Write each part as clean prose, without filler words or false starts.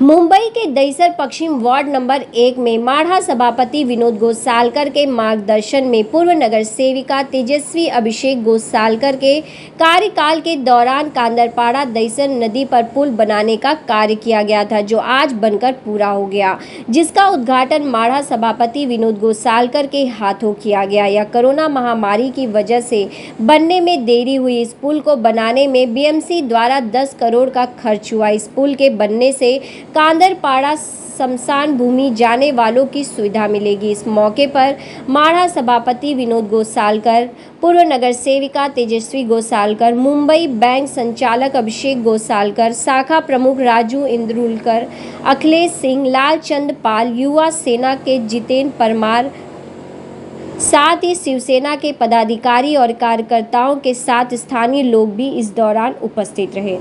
मुंबई के दहिसर पश्चिम ward number 1 में माढ़ा सभापति विनोद गोसालकर के मार्गदर्शन में पूर्व नगर सेविका तेजस्वी अभिषेक गोसालकर के कार्यकाल के दौरान कांदरपाड़ा दहिसर नदी पर पुल बनाने का कार्य किया गया था, जो आज बनकर पूरा हो गया, जिसका उद्घाटन माढ़ा सभापति विनोद गोसालकर के हाथों किया गया। यह कोरोना महामारी की वजह से बनने में देरी हुई। इस पुल को बनाने में बीएमसी द्वारा 10 करोड़ का खर्च हुआ। इस पुल के बनने से कांदरपाड़ा शमशान भूमि जाने वालों की सुविधा मिलेगी। इस मौके पर माढ़ा सभापति विनोद गोसालकर, पूर्व नगर सेविका तेजस्वी गोसालकर, मुंबई बैंक संचालक अभिषेक गोसालकर, शाखा प्रमुख राजू इंद्रुलकर, अखिलेश सिंह, लालचंद पाल, युवा सेना के जितेंद्र परमार, साथ ही शिवसेना के पदाधिकारी और कार्यकर्ताओं के साथ स्थानीय लोग भी इस दौरान उपस्थित रहे।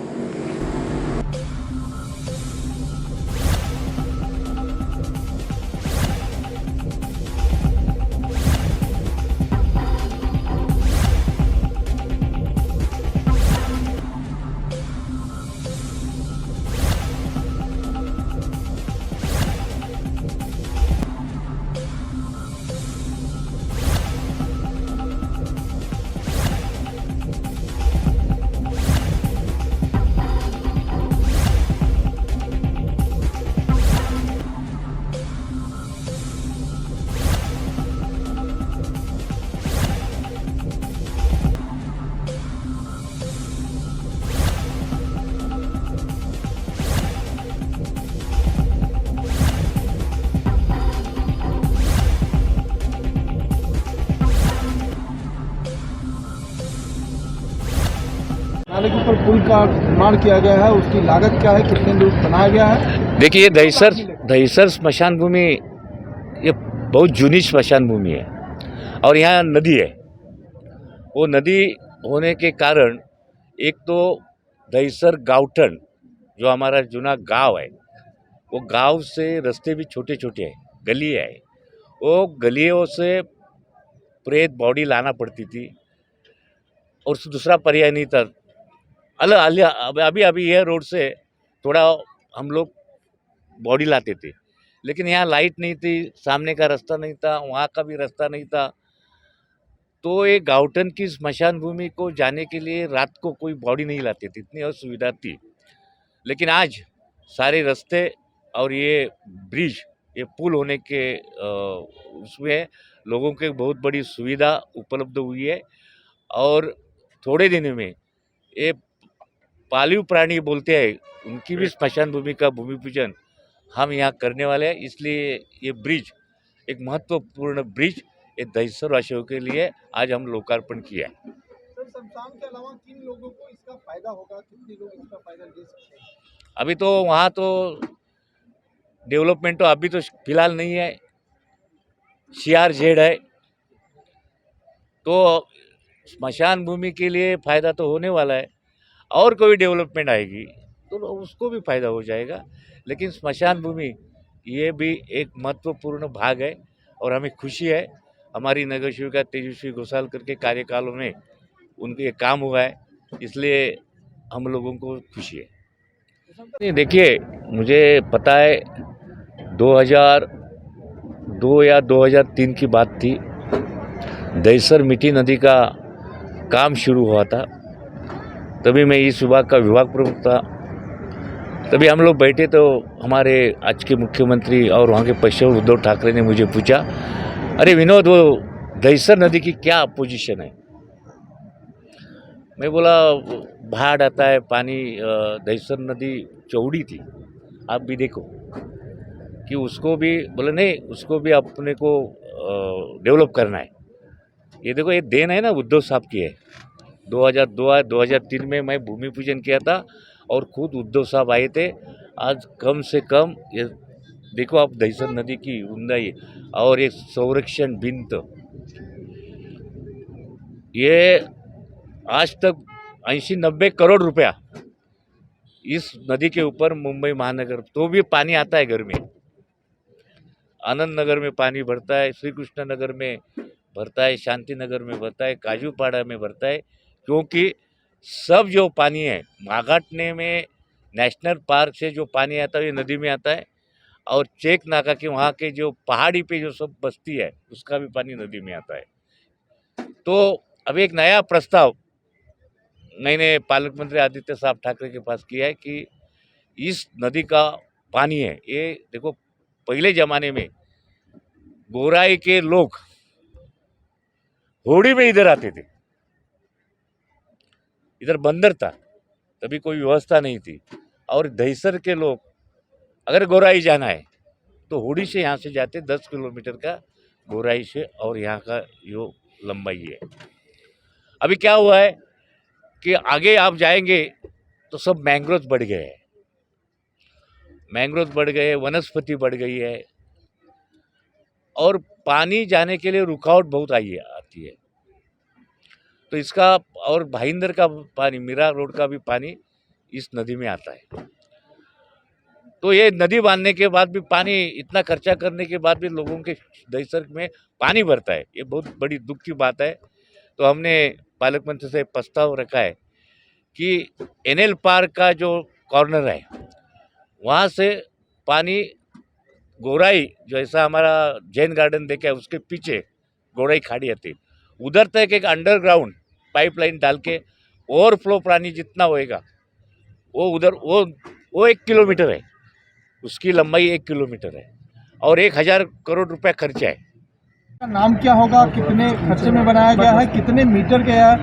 नाले के ऊपर पुल का निर्माण किया गया है, उसकी लागत क्या है, कितने लोग बनाया गया है? देखिए, ये दहिसर स्मशान भूमि ये बहुत जूनी स्मशान भूमि है और यहाँ नदी है। वो नदी होने के कारण एक तो दहिसर गावठन जो हमारा जूना गांव है, वो गांव से रास्ते भी छोटे छोटे हैं, गली है। वो गलियों से प्रेत बॉडी लाना पड़ती थी और दूसरा पर्याय नहीं था। अभी यह रोड से थोड़ा हम लोग बॉडी लाते थे, लेकिन यहाँ लाइट नहीं थी, सामने का रास्ता नहीं था, वहाँ का भी रास्ता नहीं था। तो ये गावठन की स्मशान भूमि को जाने के लिए रात को कोई बॉडी नहीं लाते थे, इतनी असुविधा थी। लेकिन आज सारे रास्ते और ये ब्रिज, ये पुल होने के उसमें लोगों के बहुत बड़ी सुविधा उपलब्ध हुई है और थोड़े दिन में ये पालतू प्राणी बोलते हैं, उनकी भी स्मशान भूमि का भूमि पूजन हम यहाँ करने वाले हैं। इसलिए ये ब्रिज एक महत्वपूर्ण ब्रिज ये दहिसर वासियों के लिए आज हम लोकार्पण किया है। सर, शमशान के अलावा किन लोगों को इसका फायदा होगा, कितने लोग इसका फायदा ले सकते हैं? अभी तो वहाँ तो डेवलपमेंट तो अभी तो फिलहाल नहीं है, CRZ है, तो स्मशान भूमि के लिए फायदा तो होने वाला है। और कोई डेवलपमेंट आएगी तो उसको भी फायदा हो जाएगा, लेकिन स्मशान भूमि ये भी एक महत्वपूर्ण भाग है और हमें खुशी है हमारी नगर सेविका तेजस्वी गोसालकर के कार्यकालों में उनके ये काम हुआ है, इसलिए हम लोगों को खुशी है। नहीं, देखिए, मुझे पता है 2002 या 2003 की बात थी, दहिसर मिठी नदी का काम शुरू हुआ था। तभी मैं इस विभाग का विभाग प्रमुख था। तभी हम लोग बैठे तो हमारे आज के मुख्यमंत्री और वहाँ के पश्चिम उद्धव ठाकरे ने मुझे पूछा, अरे विनोद, वो दहिसर नदी की क्या पोजीशन है? मैं बोला, बाढ़ आता है, पानी, दहिसर नदी चौड़ी थी, आप भी देखो कि उसको भी, बोले नहीं, उसको भी अपने को डेवलप करना है। ये देखो, ये देन है ना उद्धव साहब की है। 2002-2003 में मैं भूमि पूजन किया था और खुद उद्धव साहब आए थे। आज कम से कम ये देखो आप, दहिसर नदी की ऊंचाई और एक संरक्षण भिंत, ये आज तक 80-90 करोड़ रुपया इस नदी के ऊपर मुंबई महानगर, तो भी पानी आता है घर में, आनंद नगर में पानी भरता है, श्री कृष्ण नगर में भरता है, शांति नगर में भरता है, काजूपाड़ा में भरता है, क्योंकि सब जो पानी है घाटने में नेशनल पार्क से जो पानी आता है ये नदी में आता है, और चेक नाका के वहाँ के जो पहाड़ी पे जो सब बस्ती है उसका भी पानी नदी में आता है। तो अब एक नया प्रस्ताव मैंने पालक मंत्री आदित्य साहब ठाकरे के पास किया है कि इस नदी का पानी है, ये देखो पहले ज़माने में गोराई के लोग होड़ी में इधर आते थे, इधर बंदर था, तभी कोई व्यवस्था नहीं थी, और दहीसर के लोग अगर गोराई जाना है तो होड़ी से यहाँ से जाते 10 किलोमीटर का गोराई से, और यहाँ का यो लंबाई है। अभी क्या हुआ है कि आगे आप जाएंगे तो सब मैंग्रोव बढ़ गए हैं, मैंग्रोव बढ़ गए, वनस्पति बढ़ गई है, और पानी जाने के लिए रुकावट बहुत आती है। तो इसका और भाईंदर का पानी, मीरा रोड का भी पानी इस नदी में आता है। तो ये नदी बांधने के बाद भी पानी, इतना खर्चा करने के बाद भी लोगों के दहीसर में पानी भरता है, ये बहुत बड़ी दुख की बात है। तो हमने पालक मंत्री से प्रस्ताव रखा है कि एनएल पार्क का जो कॉर्नर है वहाँ से पानी गोराई, जैसा हमारा जैन गार्डन देखा है उसके पीछे गोराई खाड़ी आती है, उधर तक एक अंडरग्राउंड पाइपलाइन डाल के ओवरफ्लो पानी जितना होएगा वो उधर वो 1 किलोमीटर है, उसकी लंबाई 1 किलोमीटर है, और 1000 करोड़ रुपया खर्चा है। का नाम क्या होगा, कितने खर्चे में बनाया गया है, कितने मीटर का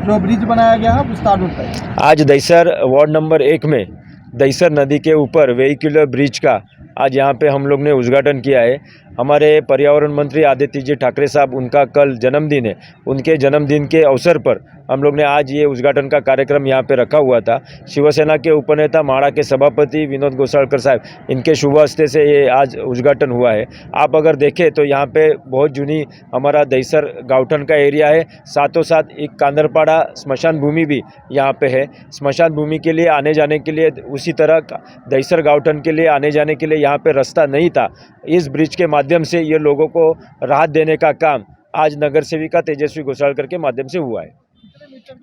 जो ब्रिज बनाया गया है, विस्तार में बताइए। आज दहीसर वार्ड नंबर 1 में दहीसर नदी के ऊपर वेहिकुलर ब्रिज का आज यहाँ पे हम लोग ने उद्घाटन किया है। हमारे पर्यावरण मंत्री आदित्य जी ठाकरे साहब, उनका कल जन्मदिन है, उनके जन्मदिन के अवसर पर हम लोग ने आज ये उद्घाटन का कार्यक्रम यहाँ पे रखा हुआ था। शिवसेना के उपनेता माड़ा के सभापति विनोद गोसालकर साहब, इनके शुभ हस्ते से ये आज उद्घाटन हुआ है। आप अगर देखें तो यहाँ पे बहुत जूनी हमारा दहीसर गावठन का एरिया है, साथों साथ एक कांदरपाड़ा स्मशान भूमि भी यहाँ पे है। स्मशान भूमि के लिए आने जाने के लिए, उसी तरह दहीसर गावठन के लिए आने जाने के लिए यहाँ पे रास्ता नहीं था। इस ब्रिज के माध्यम से ये लोगों को राहत देने का काम आज नगर सेविका तेजस्वी गोसालकर के माध्यम से हुआ है।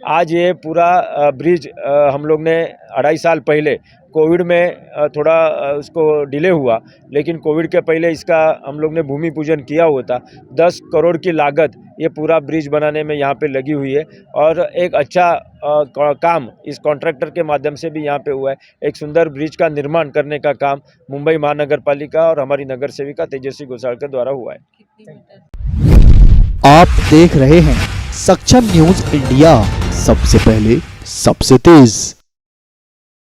आज ये पूरा ब्रिज हम लोग ने 2.5 साल पहले कोविड में थोड़ा उसको डिले हुआ, लेकिन कोविड के पहले इसका हम लोग ने भूमि पूजन किया हुआ था। 10 करोड़ की लागत ये पूरा ब्रिज बनाने में यहाँ पे लगी हुई है, और एक अच्छा काम इस कॉन्ट्रैक्टर के माध्यम से भी यहाँ पे हुआ है। एक सुंदर ब्रिज का निर्माण करने का काम मुंबई महानगर पालिका और हमारी नगर सेविका तेजस्वी गोसालकर द्वारा हुआ है। आप देख रहे हैं सक्षम न्यूज इंडिया, सबसे पहले सबसे तेज।